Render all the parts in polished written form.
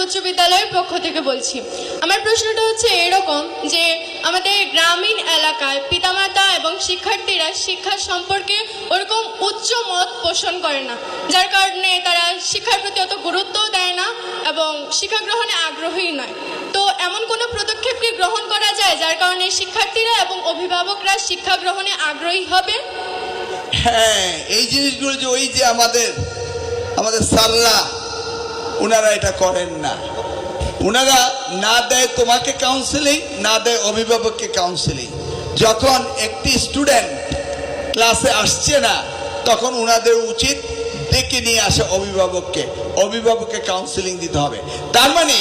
উচ্চ বিদ্যালয়ের পক্ষ থেকে বলছি। আমার প্রশ্নটা হচ্ছে এরকম যে আমাদের গ্রামীণ এলাকায় পিতামাতা এবং শিক্ষার্থীরা শিক্ষা সম্পর্কে ওরকম উচ্চ মত পোষণ করে না, যার কারণে তারা শিক্ষার প্রতি অত গুরুত্বও দেয় না এবং শিক্ষা গ্রহণে আগ্রহী নয়। তো এমন কোনো পদক্ষেপ কি গ্রহণ করা যায় যার কারণে শিক্ষার্থীরা এবং অভিভাবকরা শিক্ষা গ্রহণে আগ্রহী হবে? হ্যাঁ, এই জিনিসগুলো যে ওই যে আমাদের স্যাররা ওনারা এটা করেন না। ওনারা না দেয় তোমাকে কাউন্সেলিং, না দেয় অভিভাবককে কাউন্সেলিং। যখন একটি স্টুডেন্ট ক্লাসে আসছে না তখন ওনাদের উচিত ডেকে নিয়ে আসে অভিভাবককে কাউন্সেলিং দিতে হবে। তার মানে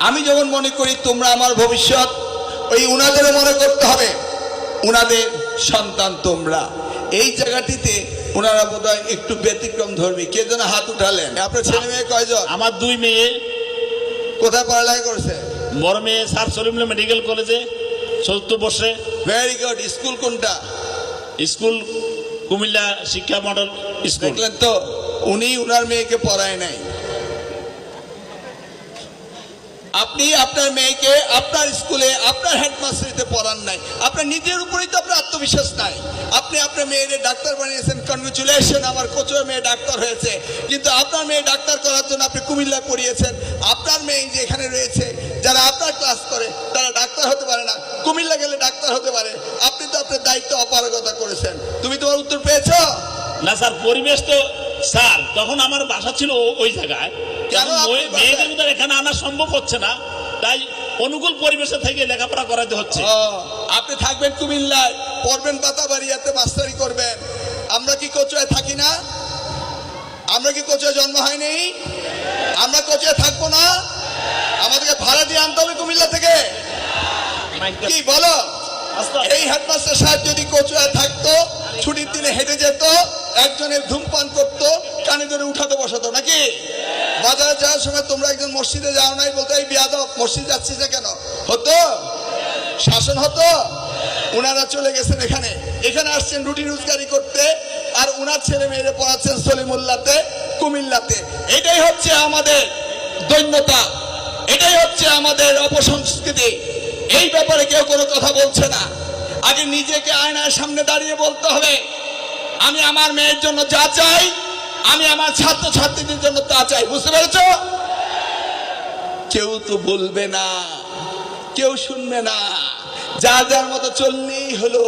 আমি যখন মনে করি তোমরা আমার ভবিষ্যৎ, ওই ওনাদেরও মনে করতে হবে ওনাদের সন্তান তোমরা। এই জায়গাটিতে ওনারা বোধহয় একটু ব্যতিক্রম ধর্মী। কে যেন হাত উঠালেন? আপনার ছেলে মেয়ে কয়জন? আমার 2 মেয়ে। কোথায় পড়ালেখা করছে? বড় মেয়ে স্যার সলিমুল্লাহ মেডিকেল কলেজে 4th বর্ষে। Very good. স্কুল কোনটা? স্কুল কুমিল্লা শিক্ষা মডেল স্কুল। দেখলেন তো, উনি উনার মেয়েকে পড়ায় নাই। আপনি আপনার মেয়েকে আপনার স্কুলে আপনার হেডমাস্টারিতে পড়ান নাই। আপনার নিজের উপরেই তো আপনার আত্মবিশ্বাস নাই। আপনি আপনার মেয়ের ডাক্তার বানিয়েছেন, কনগ্রেচুলেশন, আমার কোচের মেয়ে ডাক্তার হয়েছে। কিন্তু আপনার মেয়ে ডাক্তার করার জন্য আপনি কুমিল্লা পড়িয়েছেন। আপনার মেয়ে যে এখানে রয়েছে, যারা আপনার ক্লাস করে তারা ডাক্তার হতে পারে না, কুমিল্লা গেলে ডাক্তার হতে পারে। আপনি তো আপনার দায়িত্ব অপারগতা করেছেন। তুমি তোমার উত্তর পেয়েছ না স্যার? পরিবেশ তো স্যার, তখন আমার বাসা ছিল ওই জায়গায়। কেন মেয়েদের মধ্যে এখানে আনা সম্ভব হচ্ছে না, তাই অনুকূল পরিবেশে থেকে লেখাপড়া করাতে হচ্ছে। আপনি থাকবেন কুমিল্লায়, পড়বেন পাতাবাড়িয়াতে, মাস্টারি করবেন। আমরা কি কোচুয়ায় থাকি না? আমরা কি কোচুয়ায় জন্ম হয়নি? আমরা কোচুয়ায় থাকবো না? আমাদেরকে ভাড়া দিয়ে আনতে হবে কুমিল্লা থেকে। কি বলো? এই হেডমাস্টার সাহেব যদি কোচুয়ায় থাকতো, ছুটির দিনে হেঁটে যেত, একজনের ধূমপান করতো, কানে ধরে উঠাতে বসাতো নাকি? বাজারে যাওয়ার সময় তোমরা একজন মসজিদে যাও নাই, বলতো এই বিয়াদব মসজিদ যাচ্ছিস না কেন? হতো? শাসন হতো? উনারা চলে গেছেন এখানে আসছেন রুটি রোজগারি করতে, আর উনার ছেলে মেয়েরে পড়াচ্ছেন সলিমুল্লাহতে, কুমিল্লাতে। এটাই হচ্ছে আমাদের দৈন্যতা, এটাই হচ্ছে আমাদের অপসংস্কৃতি। এই ব্যাপারে কেউ কোনো কথা বলছে না। আগে নিজেকে আয়নার সামনে দাঁড়িয়ে বলতে হবে, আমি আমার মেয়ের জন্য যা চাই, আমি আমার ছাত্র ছাত্রীদের জন্য তা চাই। বুঝতে পেরেছ? কেউ তো বলবে না, কেউ শুনবে না। যার যার মতো চললেই হলো।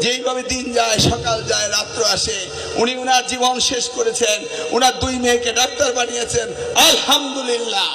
যেইভাবে দিন যায়, সকাল যায়, রাত্র আসে। উনি উনার জীবন শেষ করেছেন, উনার 2 মেয়েকে ডাক্তার বানিয়েছেন, আলহামদুলিল্লাহ।